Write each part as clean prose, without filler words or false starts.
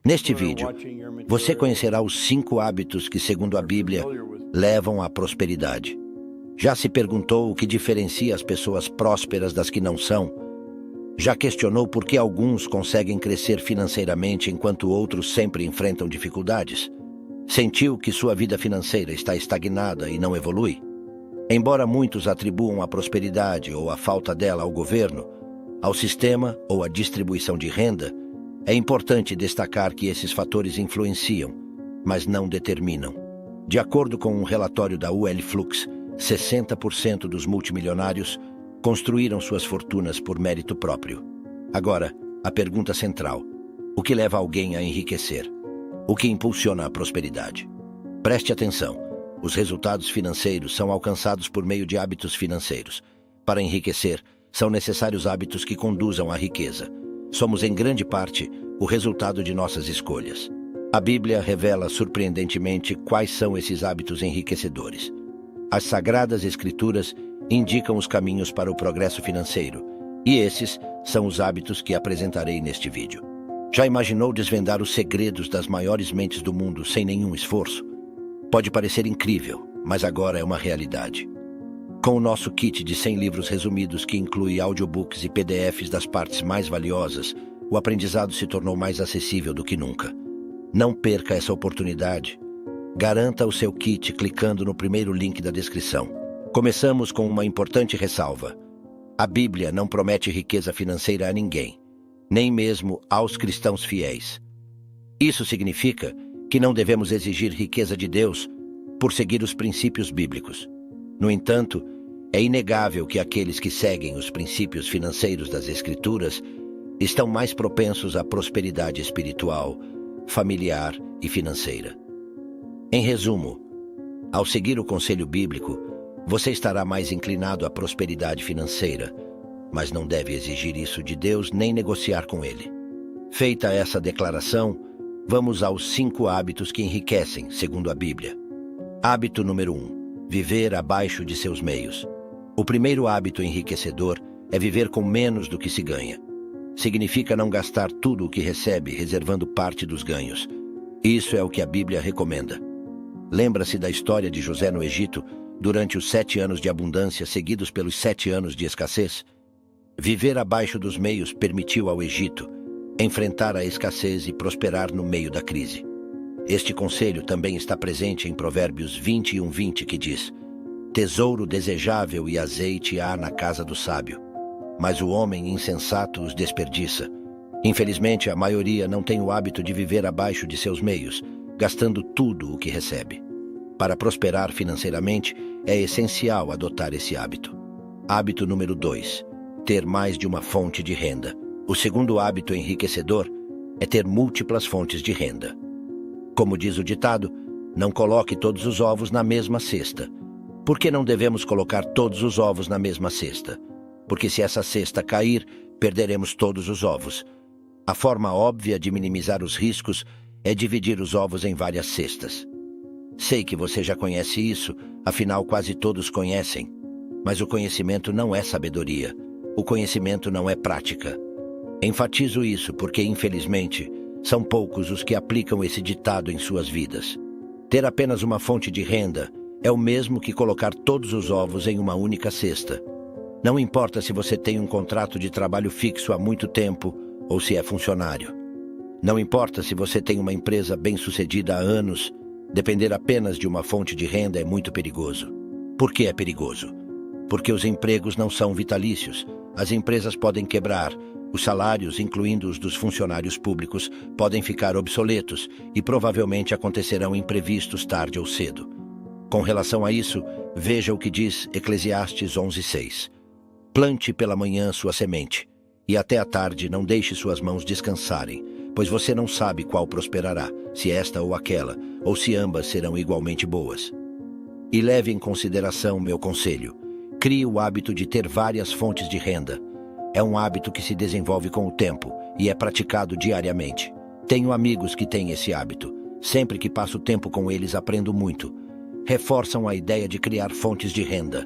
Neste vídeo, você conhecerá os 5 hábitos que, segundo a Bíblia, levam à prosperidade. Já se perguntou o que diferencia as pessoas prósperas das que não são? Já questionou por que alguns conseguem crescer financeiramente enquanto outros sempre enfrentam dificuldades? Sentiu que sua vida financeira está estagnada e não evolui? Embora muitos atribuam a prosperidade ou a falta dela ao governo, ao sistema ou à distribuição de renda, é importante destacar que esses fatores influenciam, mas não determinam. De acordo com um relatório da UL Flux, 60% dos multimilionários construíram suas fortunas por mérito próprio. Agora, a pergunta central: o que leva alguém a enriquecer? O que impulsiona a prosperidade? Preste atenção. Os resultados financeiros são alcançados por meio de hábitos financeiros. Para enriquecer, são necessários hábitos que conduzam à riqueza. Somos, em grande parte, o resultado de nossas escolhas. A Bíblia revela surpreendentemente quais são esses hábitos enriquecedores. As Sagradas Escrituras indicam os caminhos para o progresso financeiro, e esses são os hábitos que apresentarei neste vídeo. Já imaginou desvendar os segredos das maiores mentes do mundo sem nenhum esforço? Pode parecer incrível, mas agora é uma realidade. Com o nosso kit de 100 livros resumidos que inclui audiobooks e PDFs das partes mais valiosas, o aprendizado se tornou mais acessível do que nunca. Não perca essa oportunidade. Garanta o seu kit clicando no primeiro link da descrição. Começamos com uma importante ressalva. A Bíblia não promete riqueza financeira a ninguém, nem mesmo aos cristãos fiéis. Isso significa que não devemos exigir riqueza de Deus por seguir os princípios bíblicos. No entanto, é inegável que aqueles que seguem os princípios financeiros das Escrituras estão mais propensos à prosperidade espiritual, familiar e financeira. Em resumo, ao seguir o conselho bíblico, você estará mais inclinado à prosperidade financeira, mas não deve exigir isso de Deus nem negociar com Ele. Feita essa declaração, vamos aos 5 hábitos que enriquecem, segundo a Bíblia. Hábito número 1. Viver abaixo de seus meios. O primeiro hábito enriquecedor é viver com menos do que se ganha. Significa não gastar tudo o que recebe, reservando parte dos ganhos. Isso é o que a Bíblia recomenda. Lembra-se da história de José no Egito, durante os 7 anos de abundância seguidos pelos 7 anos de escassez? Viver abaixo dos meios permitiu ao Egito enfrentar a escassez e prosperar no meio da crise. Este conselho também está presente em Provérbios 21:20, que diz: tesouro desejável e azeite há na casa do sábio, mas o homem insensato os desperdiça. Infelizmente, a maioria não tem o hábito de viver abaixo de seus meios, gastando tudo o que recebe. Para prosperar financeiramente, é essencial adotar esse hábito. Hábito número 2. Ter mais de uma fonte de renda. O segundo hábito enriquecedor é ter múltiplas fontes de renda. Como diz o ditado, não coloque todos os ovos na mesma cesta. Por que não devemos colocar todos os ovos na mesma cesta? Porque se essa cesta cair, perderemos todos os ovos. A forma óbvia de minimizar os riscos é dividir os ovos em várias cestas. Sei que você já conhece isso, afinal quase todos conhecem. Mas o conhecimento não é sabedoria. O conhecimento não é prática. Enfatizo isso porque, infelizmente, são poucos os que aplicam esse ditado em suas vidas. Ter apenas uma fonte de renda é o mesmo que colocar todos os ovos em uma única cesta. Não importa se você tem um contrato de trabalho fixo há muito tempo ou se é funcionário. Não importa se você tem uma empresa bem-sucedida há anos, depender apenas de uma fonte de renda é muito perigoso. Por que é perigoso? Porque os empregos não são vitalícios. As empresas podem quebrar. Os salários, incluindo os dos funcionários públicos, podem ficar obsoletos e provavelmente acontecerão imprevistos tarde ou cedo. Com relação a isso, veja o que diz Eclesiastes 11:6. Plante pela manhã sua semente, e até à tarde não deixe suas mãos descansarem, pois você não sabe qual prosperará, se esta ou aquela, ou se ambas serão igualmente boas. E leve em consideração meu conselho. Crie o hábito de ter várias fontes de renda. É um hábito que se desenvolve com o tempo e é praticado diariamente. Tenho amigos que têm esse hábito. Sempre que passo tempo com eles, aprendo muito. Reforçam a ideia de criar fontes de renda.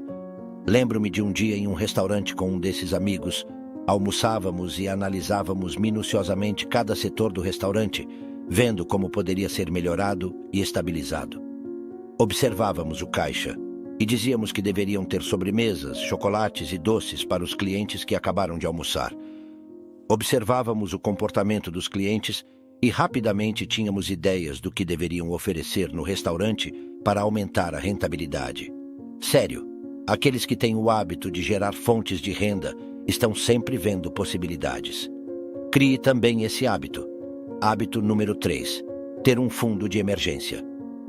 Lembro-me de um dia em um restaurante com um desses amigos. Almoçávamos e analisávamos minuciosamente cada setor do restaurante, vendo como poderia ser melhorado e estabilizado. Observávamos o caixa e dizíamos que deveriam ter sobremesas, chocolates e doces para os clientes que acabaram de almoçar. Observávamos o comportamento dos clientes e rapidamente tínhamos ideias do que deveriam oferecer no restaurante para aumentar a rentabilidade. Sério, aqueles que têm o hábito de gerar fontes de renda estão sempre vendo possibilidades. Crie também esse hábito. Hábito número 3. Ter um fundo de emergência.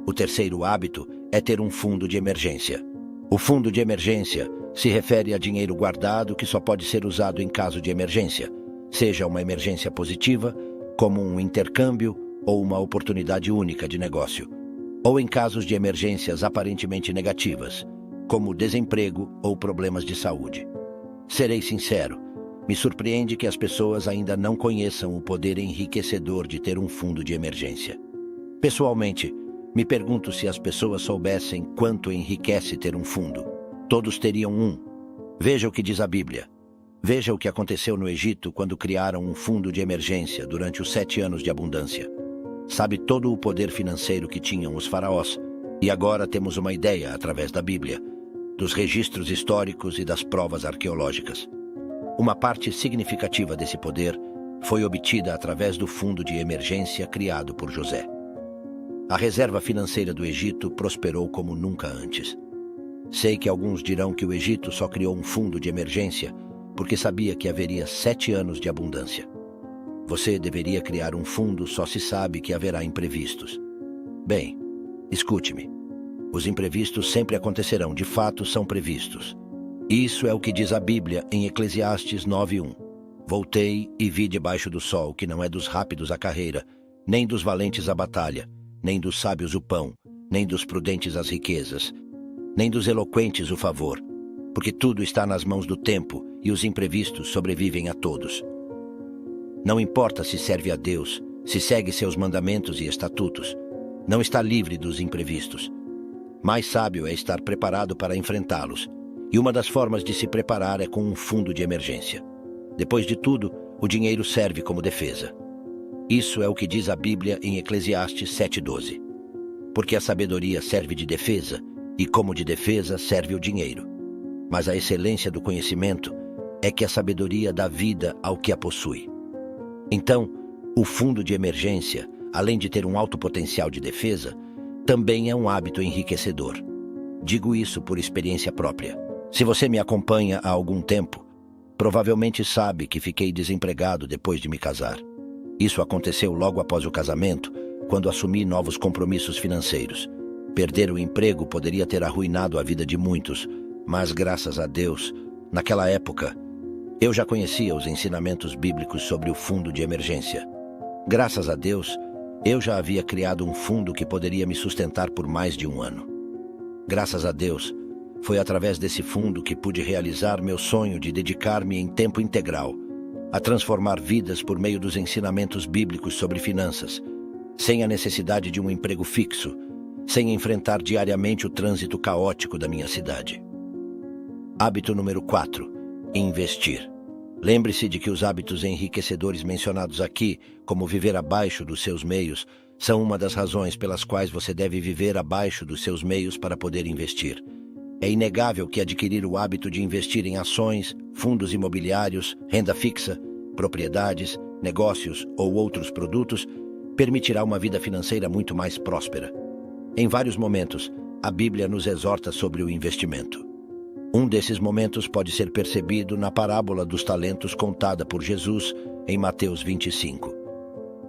O terceiro hábito é ter um fundo de emergência. O fundo de emergência se refere a dinheiro guardado que só pode ser usado em caso de emergência, seja uma emergência positiva, como um intercâmbio ou uma oportunidade única de negócio, ou em casos de emergências aparentemente negativas, como desemprego ou problemas de saúde. Serei sincero, me surpreende que as pessoas ainda não conheçam o poder enriquecedor de ter um fundo de emergência. Pessoalmente, me pergunto se as pessoas soubessem quanto enriquece ter um fundo. Todos teriam um. Veja o que diz a Bíblia. Veja o que aconteceu no Egito quando criaram um fundo de emergência durante os 7 anos de abundância. Sabe todo o poder financeiro que tinham os faraós, e agora temos uma ideia através da Bíblia, dos registros históricos e das provas arqueológicas. Uma parte significativa desse poder foi obtida através do fundo de emergência criado por José. A reserva financeira do Egito prosperou como nunca antes. Sei que alguns dirão que o Egito só criou um fundo de emergência porque sabia que haveria 7 anos de abundância. Você deveria criar um fundo, só se sabe que haverá imprevistos. Bem, escute-me. Os imprevistos sempre acontecerão, de fato são previstos. Isso é o que diz a Bíblia em Eclesiastes 9:1. Voltei e vi debaixo do sol que não é dos rápidos a carreira, nem dos valentes a batalha, nem dos sábios o pão, nem dos prudentes as riquezas, nem dos eloquentes o favor, porque tudo está nas mãos do tempo e os imprevistos sobrevivem a todos. Não importa se serve a Deus, se segue seus mandamentos e estatutos, não está livre dos imprevistos. Mais sábio é estar preparado para enfrentá-los, e uma das formas de se preparar é com um fundo de emergência. Depois de tudo, o dinheiro serve como defesa. Isso é o que diz a Bíblia em Eclesiastes 7:12. Porque a sabedoria serve de defesa, e como de defesa serve o dinheiro. Mas a excelência do conhecimento é que a sabedoria dá vida ao que a possui. Então, o fundo de emergência, além de ter um alto potencial de defesa, também é um hábito enriquecedor. Digo isso por experiência própria. Se você me acompanha há algum tempo, provavelmente sabe que fiquei desempregado depois de me casar. Isso aconteceu logo após o casamento, quando assumi novos compromissos financeiros. Perder o emprego poderia ter arruinado a vida de muitos, mas graças a Deus, naquela época, eu já conhecia os ensinamentos bíblicos sobre o fundo de emergência. Graças a Deus, eu já havia criado um fundo que poderia me sustentar por mais de um ano. Graças a Deus, foi através desse fundo que pude realizar meu sonho de dedicar-me em tempo integral a transformar vidas por meio dos ensinamentos bíblicos sobre finanças, sem a necessidade de um emprego fixo, sem enfrentar diariamente o trânsito caótico da minha cidade. Hábito número 4. Investir. Lembre-se de que os hábitos enriquecedores mencionados aqui, como viver abaixo dos seus meios, são uma das razões pelas quais você deve viver abaixo dos seus meios para poder investir. É inegável que adquirir o hábito de investir em ações, fundos imobiliários, renda fixa, propriedades, negócios ou outros produtos permitirá uma vida financeira muito mais próspera. Em vários momentos, a Bíblia nos exorta sobre o investimento. Um desses momentos pode ser percebido na parábola dos talentos contada por Jesus em Mateus 25.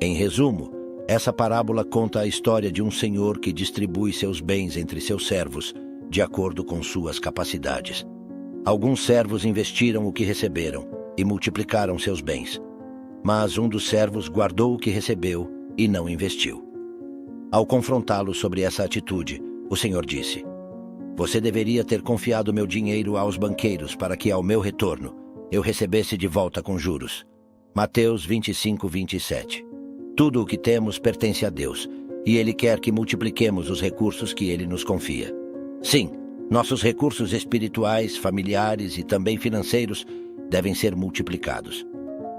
Em resumo, essa parábola conta a história de um senhor que distribui seus bens entre seus servos, de acordo com suas capacidades. Alguns servos investiram o que receberam e multiplicaram seus bens, mas um dos servos guardou o que recebeu e não investiu. Ao confrontá-lo sobre essa atitude, o Senhor disse: "Você deveria ter confiado meu dinheiro aos banqueiros para que, ao meu retorno, eu recebesse de volta com juros." Mateus 25:27. Tudo o que temos pertence a Deus, e Ele quer que multipliquemos os recursos que Ele nos confia. Sim, nossos recursos espirituais, familiares e também financeiros devem ser multiplicados.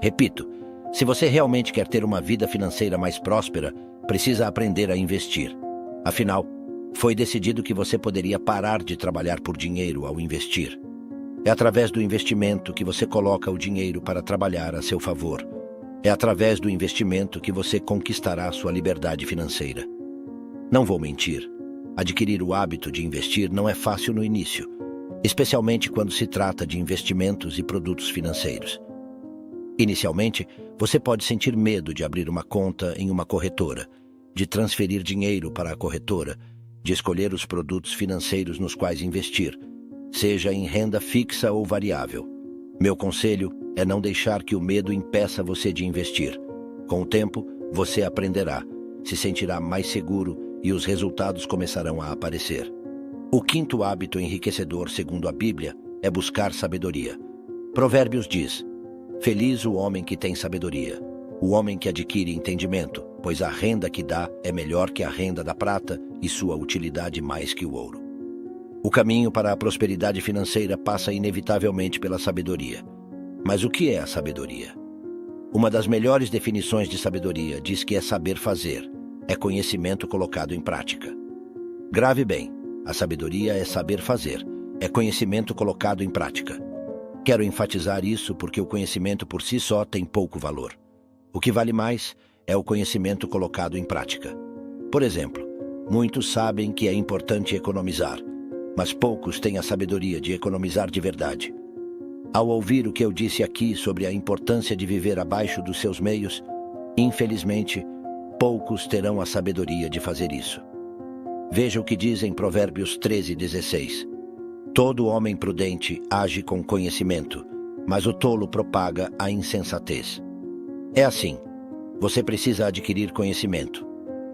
Repito, Se você realmente quer ter uma vida financeira mais próspera, precisa aprender a investir. Afinal, foi decidido que você poderia parar de trabalhar por dinheiro ao investir. É através do investimento que você coloca o dinheiro para trabalhar a seu favor. É através do investimento que você conquistará sua liberdade financeira. Não vou mentir. Adquirir o hábito de investir não é fácil no início, especialmente quando se trata de investimentos e produtos financeiros. Inicialmente, você pode sentir medo de abrir uma conta em uma corretora, de transferir dinheiro para a corretora, de escolher os produtos financeiros nos quais investir, seja em renda fixa ou variável. Meu conselho é não deixar que o medo impeça você de investir. Com o tempo, você aprenderá, se sentirá mais seguro e os resultados começarão a aparecer. O quinto hábito enriquecedor, segundo a Bíblia, é buscar sabedoria. Provérbios diz: feliz o homem que tem sabedoria, o homem que adquire entendimento, pois a renda que dá é melhor que a renda da prata e sua utilidade mais que o ouro. O caminho para a prosperidade financeira passa inevitavelmente pela sabedoria. Mas o que é a sabedoria? Uma das melhores definições de sabedoria diz que é saber fazer, é conhecimento colocado em prática. Grave bem, a sabedoria é saber fazer, é conhecimento colocado em prática. Quero enfatizar isso porque o conhecimento por si só tem pouco valor. O que vale mais é o conhecimento colocado em prática. Por exemplo, muitos sabem que é importante economizar, mas poucos têm a sabedoria de economizar de verdade. Ao ouvir o que eu disse aqui sobre a importância de viver abaixo dos seus meios, infelizmente, poucos terão a sabedoria de fazer isso. Veja o que diz em Provérbios 13:16. Todo homem prudente age com conhecimento, mas o tolo propaga a insensatez. É assim, você precisa adquirir conhecimento.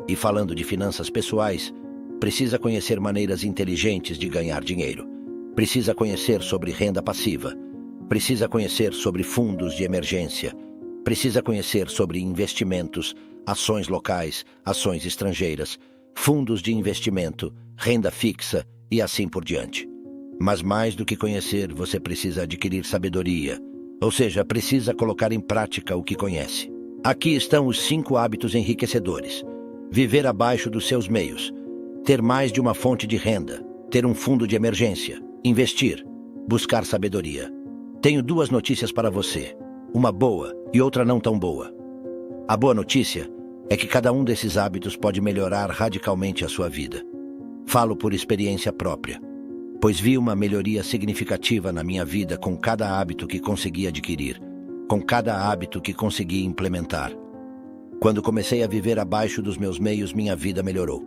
E falando de finanças pessoais, precisa conhecer maneiras inteligentes de ganhar dinheiro. Precisa conhecer sobre renda passiva. Precisa conhecer sobre fundos de emergência. Precisa conhecer sobre investimentos, ações locais, ações estrangeiras, fundos de investimento, renda fixa e assim por diante. Mas mais do que conhecer, você precisa adquirir sabedoria, ou seja, precisa colocar em prática o que conhece. Aqui estão os 5 hábitos enriquecedores. Viver abaixo dos seus meios, ter mais de uma fonte de renda, ter um fundo de emergência, investir, buscar sabedoria. Tenho 2 notícias para você, uma boa e outra não tão boa. A boa notícia é que cada um desses hábitos pode melhorar radicalmente a sua vida. Falo por experiência própria, pois vi uma melhoria significativa na minha vida com cada hábito que consegui adquirir, com cada hábito que consegui implementar. Quando comecei a viver abaixo dos meus meios, minha vida melhorou.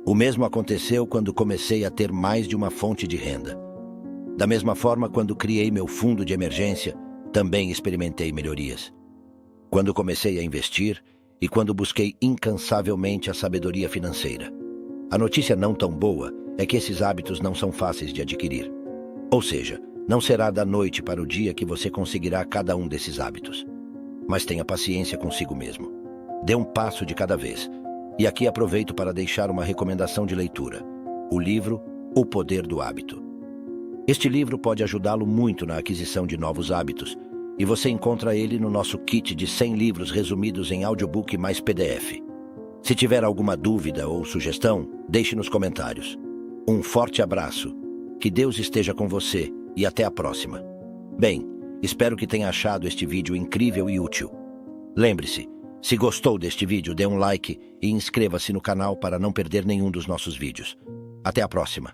O mesmo aconteceu quando comecei a ter mais de uma fonte de renda. Da mesma forma, quando criei meu fundo de emergência, também experimentei melhorias. Quando comecei a investir e quando busquei incansavelmente a sabedoria financeira. A notícia não tão boa é que esses hábitos não são fáceis de adquirir. Ou seja, não será da noite para o dia que você conseguirá cada um desses hábitos. Mas tenha paciência consigo mesmo. Dê um passo de cada vez. E aqui aproveito para deixar uma recomendação de leitura. O livro O Poder do Hábito. Este livro pode ajudá-lo muito na aquisição de novos hábitos, e você encontra ele no nosso kit de 100 livros resumidos em audiobook mais PDF. Se tiver alguma dúvida ou sugestão, deixe nos comentários. Um forte abraço, que Deus esteja com você e até a próxima. Bem, espero que tenha achado este vídeo incrível e útil. Lembre-se, se gostou deste vídeo, dê um like e inscreva-se no canal para não perder nenhum dos nossos vídeos. Até a próxima.